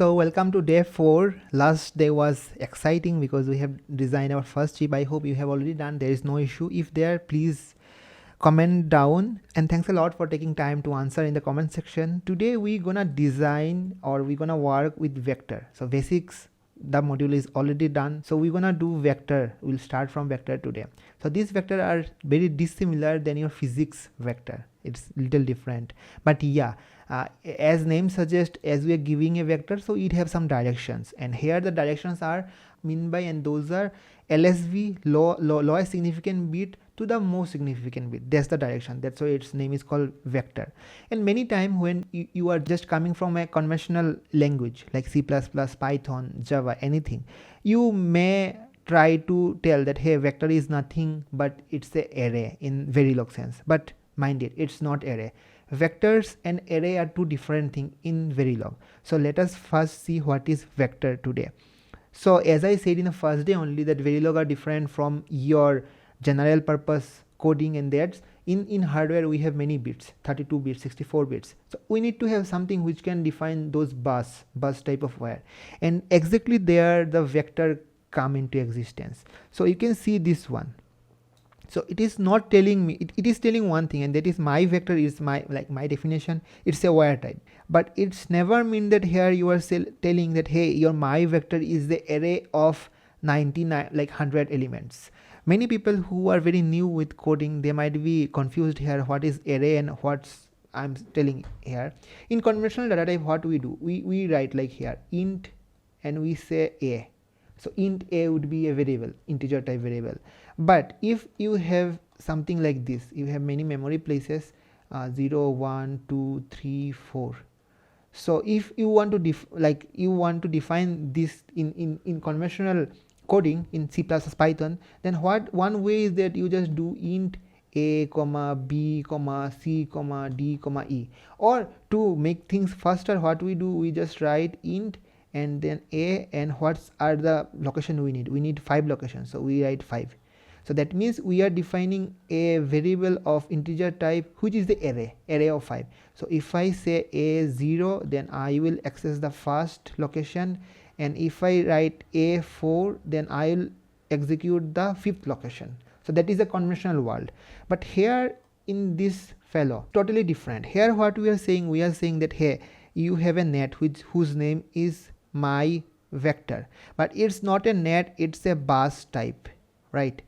So welcome to day 4. Last day was exciting because we have designed our first chip. I hope you have already done. There is no issue. If there, please comment down, and thanks a lot for taking time to answer in the comment section. Today we're gonna design, or we're gonna work with vector. So basics, the module is already done, so we're gonna do vector. We'll start from vector today. So these vectors are very dissimilar than your physics vector. It's little different, but yeah, as name suggests, as we are giving a vector, so it have some directions, and here the directions are mean by, and those are LSB, lowest significant bit to the most significant bit. That's the direction. That's why its name is called vector. And many times when you are just coming from a conventional language like C++, Python, Java, anything, you may try to tell that hey, vector is nothing but it's a array in Verilog sense. But mind it, it's not array. Vectors and array are two different things in Verilog. So let us first see what is vector today. So as I said in the first day only, that Verilog are different from your general purpose coding, and that's in hardware we have many bits, 32 bits, 64 bits. So we need to have something which can define those bus type of wire, and exactly there the vector come into existence. So you can see this one. So it is not telling me, it is telling one thing, and that is my vector is my, like my definition, it's a wire type. But it's never mean that here you are telling that hey, your my vector is the array of 99, like 100 elements. Many people who are very new with coding, they might be confused here what is array and what's I'm telling here. In conventional data type, what we do, we write like here int, and we say a. So int a would be a variable, integer type variable. But if you have something like this, you have many memory places, 0, 1, 2, 3, 4. So if you want to define this in conventional coding in C++, Python, then one way is that you just do int a, b, c, d, e. Or to make things faster, what we do, we just write int and then a, and what are the location we need 5 locations, so we write 5. So that means we are defining a variable of integer type which is the array of 5. So if I say a0, then I will access the first location, and if I write a4, then I will execute the 5th location. So that is a conventional world. But here in this fellow, totally different. Here what we are saying that hey, you have a net whose name is my vector, but it's not a net, it's a bus type, right?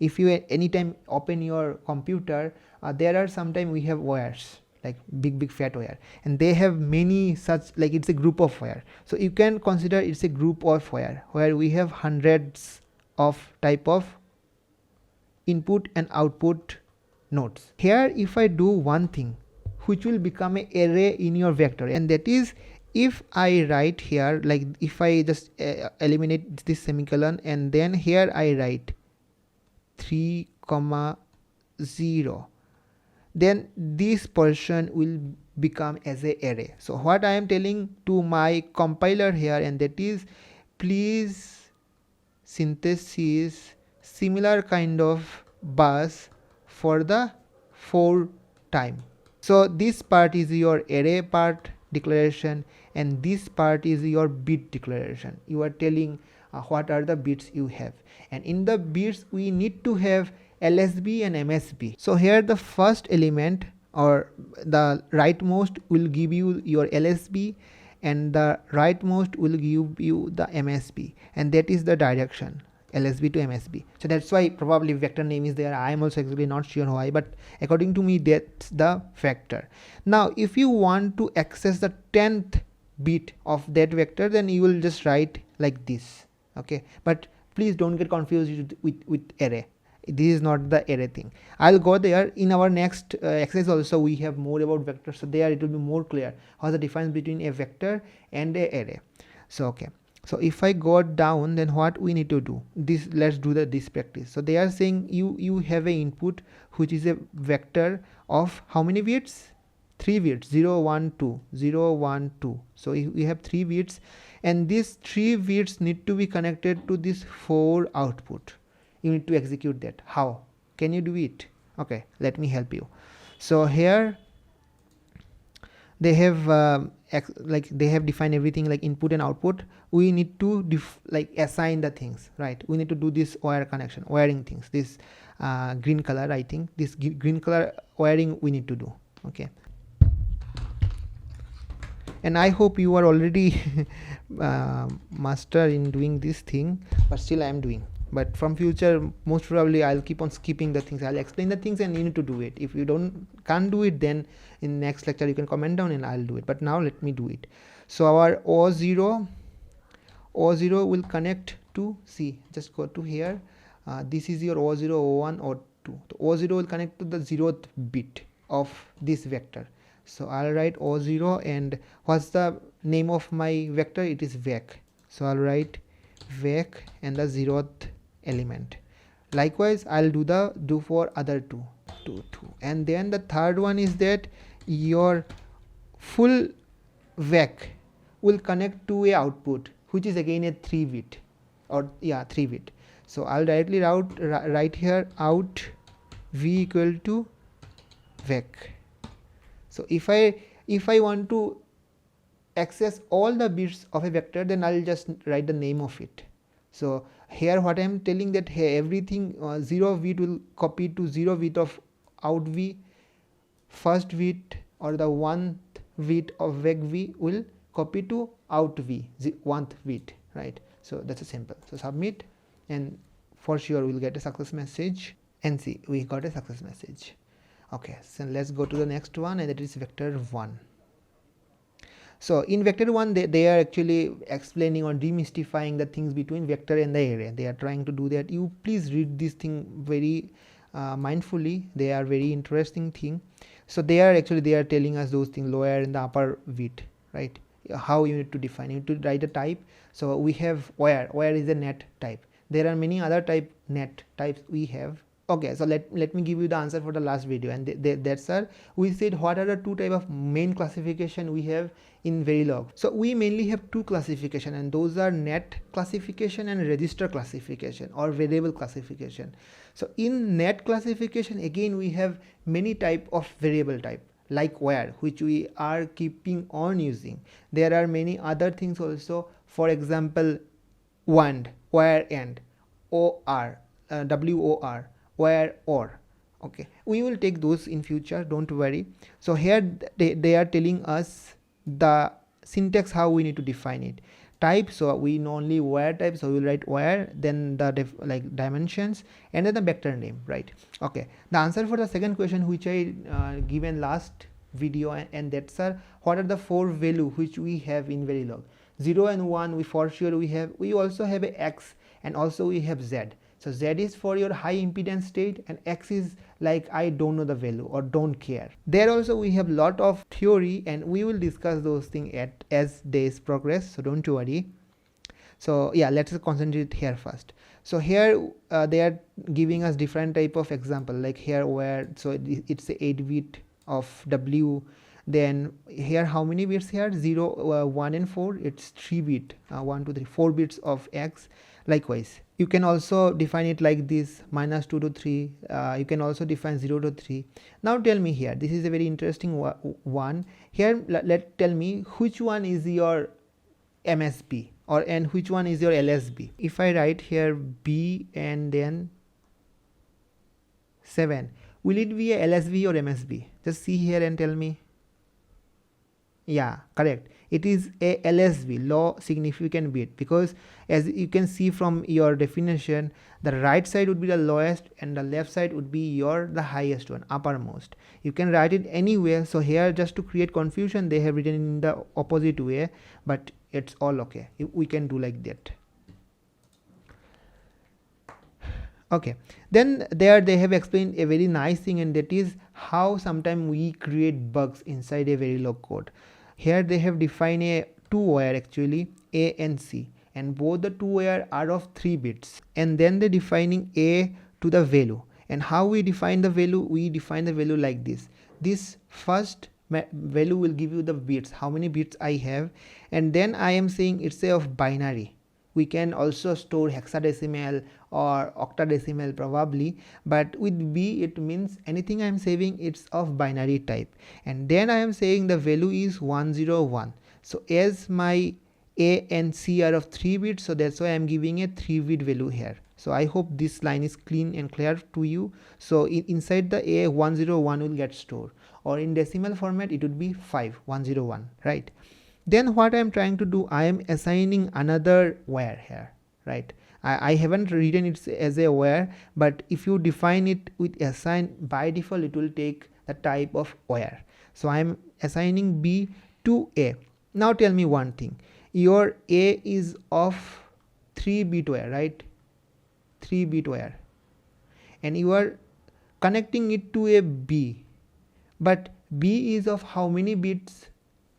If you anytime open your computer, there are sometimes we have wires, like big fat wire, and they have many such, like it's a group of wire. So you can consider it's a group of wire where we have hundreds of type of input and output nodes. Here if I do one thing which will become an array in your vector, and that is if I write here, like if I just eliminate this semicolon, and then here I write 3, 0, then this portion will become as a array. So what I am telling to my compiler here, and that is please synthesis similar kind of bus for the 4 time. So this part is your array part declaration, and this part is your bit declaration. You are telling what are the bits you have, and in the bits we need to have LSB and MSB. So here the first element, or the rightmost, will give you your LSB, and the rightmost will give you the MSB, and that is the direction, LSB to MSB. So that's why probably vector name is there. I am also actually not sure why, but according to me that's the vector. Now if you want to access the 10th bit of that vector, then you will just write like this, okay? But please don't get confused with array. This is not the array thing. I'll go there in our next exercise also. We have more about vectors, so there it will be more clear how the difference between a vector and a array. So okay, so if I go down, then what we need to do this, let's do this practice. So they are saying you have a input which is a vector of how many bits? 3 bits, 0, 1, 2, 0, 1, 2. So if we have 3 bits, and these 3 bits need to be connected to this 4 output. You need to execute that. How can you do it? Okay, let me help you. So here they have like they have defined everything like input and output. We need to like assign the things, right? We need to do this wire connection, wiring things, this green color, I think this green color wiring we need to do. Okay, and I hope you are already master in doing this thing, but still I am doing. But from future, most probably I'll keep on skipping the things. I'll explain the things and you need to do it. If you can't do it, then in next lecture you can comment down and I'll do it. But now let me do it. So our O0 will connect to, see, just go to here. This is your O0, O1, O2. The O0 will connect to the 0th bit of this vector. So I'll write O0, and what's the name of my vector? It is vec. So I'll write vec and the 0th element. Likewise I'll do for other two, and then the third one is that your full vec will connect to a output which is again a 3 bit, or 3 bit. So I'll directly write here out v equal to vec. So if I want to access all the bits of a vector, then I'll just write the name of it. So here what I am telling, that here everything 0 bit will copy to 0 bit of out v, first bit or the 1th bit of vec v will copy to out v, 1th bit, right? So that's a simple. So submit, and for sure we'll get a success message, and see, we got a success message. Okay, so let's go to the next one, and that is vector 1. So in vector 1, they are actually explaining or demystifying the things between vector and the array. They are trying to do that. You please read this thing very mindfully. They are very interesting thing. So they are telling us those things, lower and the upper bit, right? How you need to define, you need to write a type. So we have where is a net type. There are many other net types we have. Okay, so let me give you the answer for the last video, and that's we said what are the two type of main classification we have in Verilog. So we mainly have two classification, and those are net classification and register classification or variable classification. So in net classification, again we have many type of variable type, like where, which we are keeping on using. There are many other things also, for example wand, where and, or WOR, where or. Okay, we will take those in future, don't worry. So here they are telling us the syntax, how we need to define it. Type, so we know only where type, so we'll write where, then the like dimensions, and then the vector name, right? Okay, the answer for the second question which I given last video, and that's what are the 4 value which we have in Verilog. 0 and 1 we for sure we also have a x, and also we have z. So z is for your high impedance state, and x is like I don't know the value or don't care. There also we have lot of theory, and we will discuss those things as days progress, so don't worry. So yeah, let's concentrate here first. So here they are giving us different type of example, like here where, so it's a 8 bit of w. Then here how many bits here? 0, 1 and 4, it's 3 bit, 1 2 3 4 bits of x. Likewise you can also define it like this, -2 to 3. You can also define 0 to 3. Now tell me here, this is a very interesting one here. Tell me which one is your MSB, and which one is your LSB. If I write here B and then 7, will it be a LSB or MSB? Just see here and tell me. Yeah, correct, it is a LSB, low significant bit, because as you can see from your definition, the right side would be the lowest and the left side would be the highest one, uppermost. You can write it anywhere. So here, just to create confusion, they have written in the opposite way, but it's all okay, we can do like that. Okay, then there they have explained a very nice thing, and that is how sometimes we create bugs inside a Verilog code. Here they have defined a 2 wire, actually A and C, and both the 2 wire are of 3 bits, and then they defining A to the value. And how we define the value? We define the value like this. This first value will give you the bits, how many bits I have, and then I am saying it's a of binary. We can also store hexadecimal or octadecimal probably, but with B it means anything I am saving, it's of binary type. And then I am saying the value is 101. So as my A and C are of 3 bits, so that's why I'm giving a 3 bit value here. So I hope this line is clean and clear to you. So inside the A, 101 will get stored, or in decimal format it would be 5101, right? Then what I am trying to do, I am assigning another where here, right? I haven't written it as a where, but if you define it with assign, by default it will take the type of where. So I am assigning B to A. Now tell me one thing, your A is of 3 bit where, right? 3 bit where, and you are connecting it to a B, but B is of how many bits?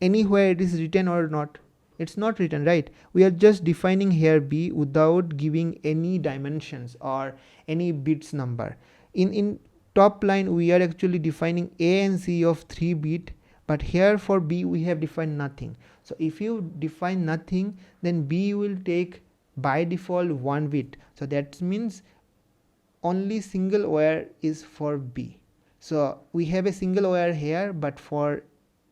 Anywhere it is written or not? It's not written, right? We are just defining here B without giving any dimensions or any bits number. In top line we are actually defining A and C of 3 bit, but here for B we have defined nothing. So if you define nothing, then B will take by default 1 bit. So that means only single where is for B. So we have a single where here, but for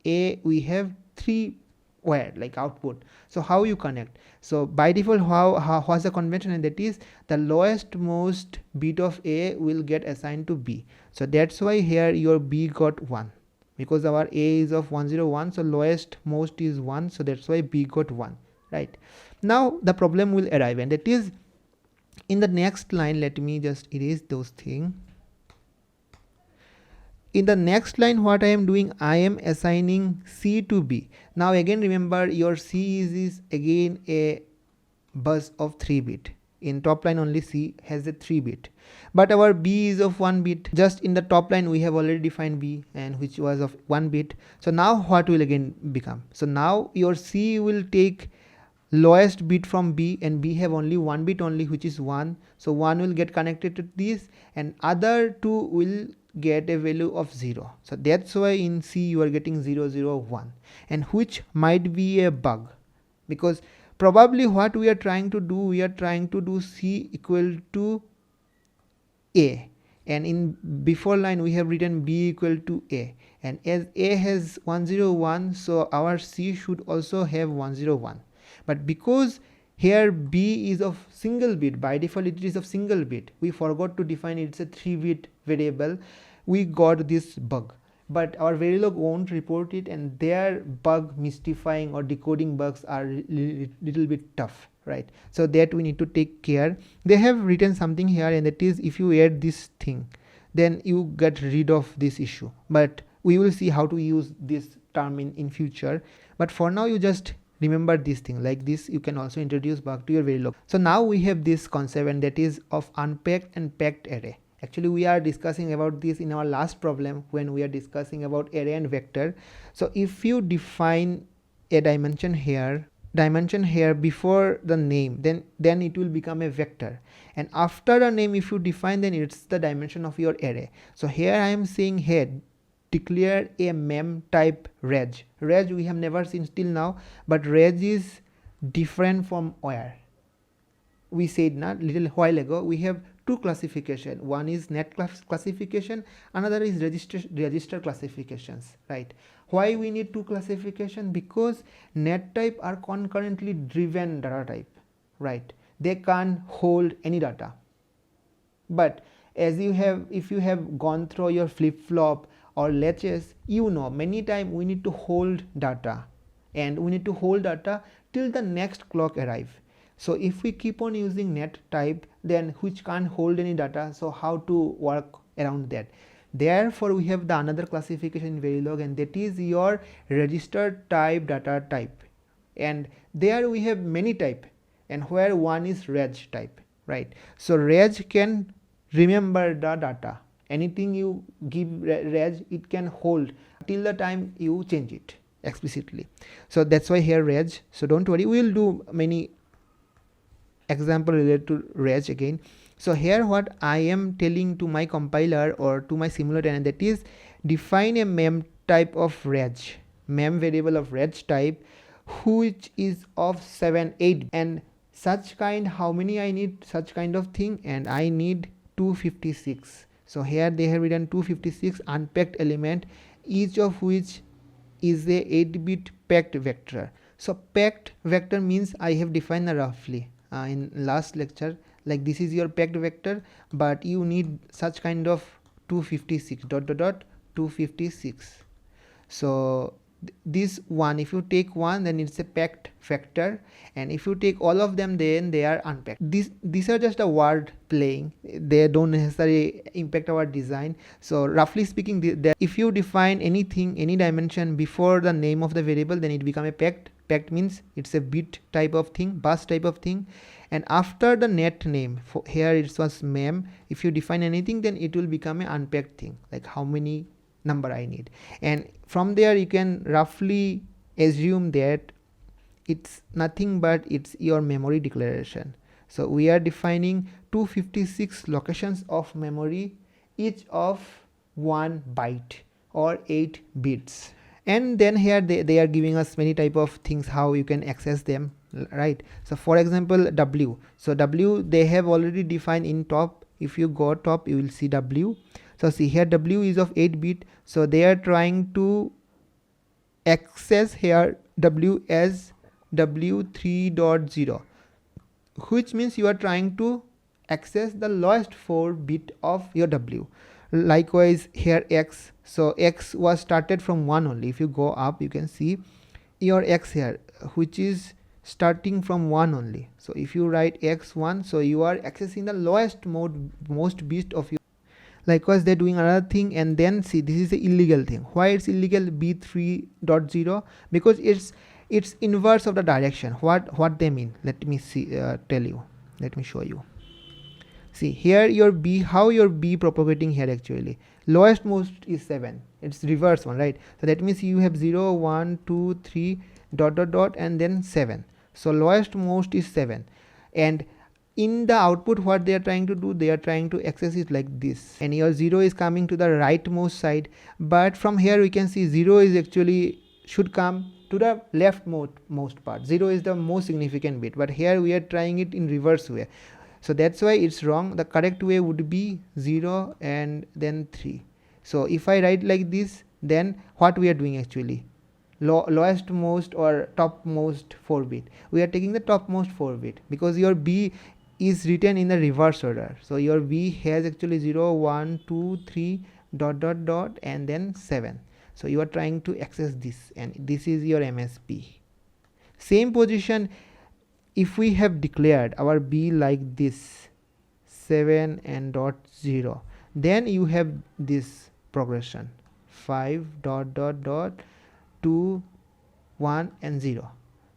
A we have 3 where like output. So how you connect? So by default what's the convention, and that is the lowest most bit of A will get assigned to B. So that's why here your B got 1, because our A is of 101, so lowest most is 1, so that's why B got 1, right? Now the problem will arrive, and that is in the next line. Let me just erase those things. In the next line what I am doing, I am assigning C to B. Now again remember, your C is again a bus of 3 bit. In top line only C has a 3 bit, but our B is of 1 bit. Just in the top line we have already defined B, and which was of 1 bit. So now what will again become? So now your C will take lowest bit from B, and B have only 1 bit only, which is 1. So 1 will get connected to this, and other 2 will get a value of 0. So that's why in C you are getting 0, 0, 1, and which might be a bug, because probably what we are trying to do, we are trying to do C equal to A, and in before line we have written B equal to A, and as A has 101, so our C should also have 101. But because here B is of single bit, by default it is of single bit, we forgot to define it's a 3 bit variable, we got this bug. But our Verilog won't report it, and their bug mystifying or decoding bugs are little bit tough, right? So that we need to take care. They have written something here, and that is if you add this thing, then you get rid of this issue. But we will see how to use this term in future. But for now you just remember this thing. Like this you can also introduce bug to your Verilog. So now we have this concept, and that is of unpacked and packed array. Actually we are discussing about this in our last problem when we are discussing about array and vector. So if you define a dimension here before the name, then it will become a vector, and after the name if you define, then it's the dimension of your array. So here I am saying here declare a mem type reg. Reg we have never seen till now, but reg is different from where. We said not little while ago we have two classification. One is net classification, another is register classifications, right? Why we need two classification? Because net type are concurrently driven data type, right? They can't hold any data. But as you have, if you have gone through your flip-flop or latches, you know many times we need to hold data, and we need to hold data till the next clock arrive. So if we keep on using net type, then which can't hold any data, so how to work around that? Therefore we have the another classification in Verilog, and that is your register type data type, and there we have many type, and where one is reg type, right? So reg can remember the data. Anything you give reg, it can hold till the time you change it explicitly. So that's why here reg. So don't worry, we will do many example related to reg again. So here what I am telling to my compiler or to my simulator, and that is define a mem type of reg, mem variable of reg type, which is of 7, 8, and such kind. How many I need such kind of thing? And I need 256. So here they have written 256 unpacked element, each of which is a 8-bit packed vector. So packed vector means I have defined roughly in last lecture, like this is your packed vector, but you need such kind of 256 dot dot dot 256. So this one, if you take one, then it's a packed vector, and if you take all of them, then they are unpacked. These are just a word playing, they don't necessarily impact our design. So roughly speaking, if you define anything, any dimension before the name of the variable, then it become a packed. Packed means it's a bit type of thing, bus type of thing, and after the net name, for here it was mem, if you define anything, then it will become an unpacked thing, like how many number I need, and from there you can roughly assume that it's nothing but it's your memory declaration. So we are defining 256 locations of memory, each of 1 byte or 8 bits, and then here they are giving us many type of things how you can access them, right? So for example, w, so w they have already defined in top. If you go top, you will see w. So see here, w is of 8 bit, so they are trying to access here w as w3.0, which means you are trying to access the lowest 4 bit of your w. Likewise here x, so x was started from 1 only. If you go up, you can see your x here, which is starting from 1 only. So if you write x1, so you are accessing the lowest most bit of your. Likewise they're doing another thing, and then see, this is the illegal thing. Why it's illegal, b3.0? Because it's inverse of the direction. What they mean, let me see, tell you, let me show you. See here your b, how your b propagating here, actually lowest most is 7, it's reverse one, right? So that means you have 0 1 2 3 dot dot dot and then 7. So lowest most is 7, and in the output what they are trying to do, they are trying to access it like this, and your 0 is coming to the rightmost side, but from here we can see 0 is actually should come to the leftmost part. 0 is the most significant bit, but here we are trying it in reverse way, so that's why it's wrong. The correct way would be 0 and then 3. So if I write like this, then what we are doing actually, lowest most or topmost 4 bit, we are taking the topmost 4 bit, because your b is written in the reverse order. So your b has actually 0 1 2 3 dot dot dot and then 7. So you are trying to access this, and this is your MSB. Same position, if we have declared our b like this 7 and dot 0, then you have this progression 5 dot dot dot 2 1 and 0,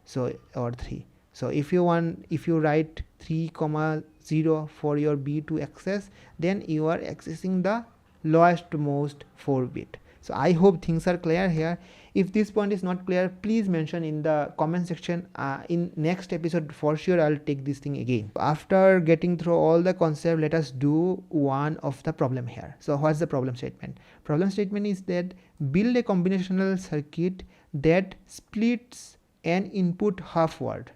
so or 3. So if you write 3 comma 0 for your b to access, then you are accessing the lowest most 4 bit. So I hope things are clear here. If this point is not clear, please mention in the comment section. In next episode for sure I'll take this thing again. After getting through all the concept, let us do one of the problem here. So what's the problem statement? Problem statement is that build a combinational circuit that splits an input half-word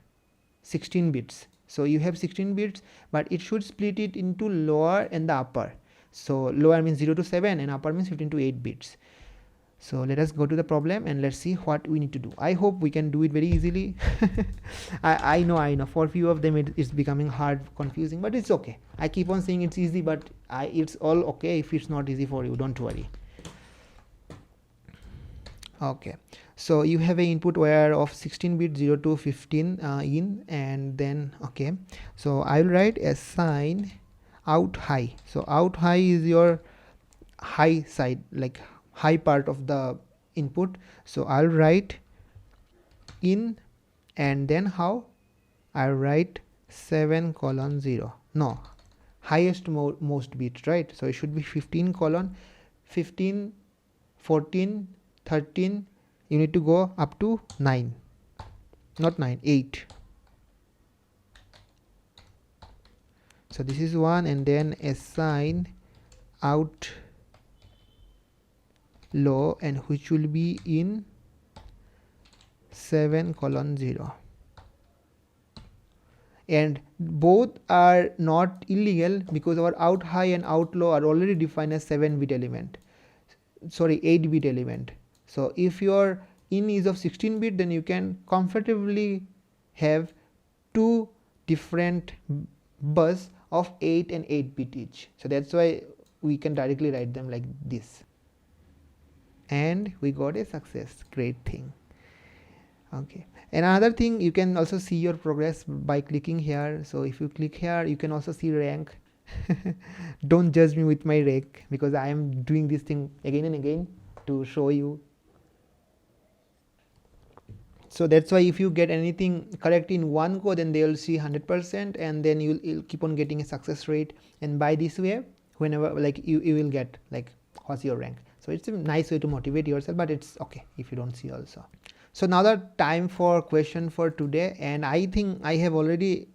16 bits. So you have 16 bits, but it should split it into lower and the upper. So lower means 0 to 7 and upper means 15 to 8 bits. So let us go to the problem and let's see what we need to do. I hope we can do it very easily. I know for a few of them it's becoming hard, confusing, but it's okay. I keep on saying it's easy, but it's all okay if it's not easy for you, don't worry. Okay, so you have a input wire of 16 bit 0 to 15 in, and then okay, so I will write assign out high. So out high is your high side, like high part of the input. So I'll write in, and then how I'll write 7 colon 0, no, highest most bit, right? So it should be 15 colon 15 14 13, you need to go up to 9, not 9, 8. So this is 1, and then assign out low, and which will be in 7 colon 0. And both are not illegal because our out high and out low are already defined as 7 bit element, sorry 8 bit element. So if your in is of 16-bit, then you can comfortably have two different bus of 8 and 8-bit each. So that's why we can directly write them like this, and we got a success. Great thing. Okay, and another thing, you can also see your progress by clicking here. So if you click here, you can also see rank. Don't judge me with my rank, because I am doing this thing again and again to show you. So that's why if you get anything correct in one go, then they will see 100%, and then you'll keep on getting a success rate. And by this way, whenever like you will get like what's your rank. So it's a nice way to motivate yourself, but it's okay if you don't see also. So now the time for question for today, and I think I have already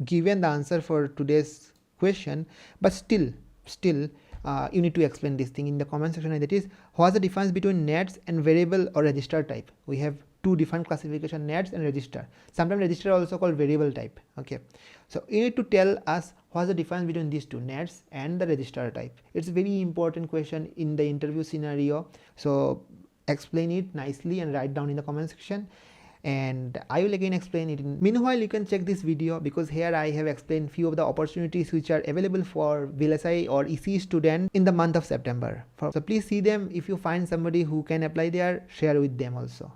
given the answer for today's question, but still you need to explain this thing in the comment section, and that is, what's the difference between nets and variable or register type? We have two different classification, nets and register. Sometimes register also called variable type. Okay, so you need to tell us what's the difference between these two, nets and the register type. It's a very important question in the interview scenario, so explain it nicely and write down in the comment section, and I will again explain it. Meanwhile, you can check this video, because here I have explained few of the opportunities which are available for VLSI or EC student in the month of September. So please see them. If you find somebody who can apply there, share with them also.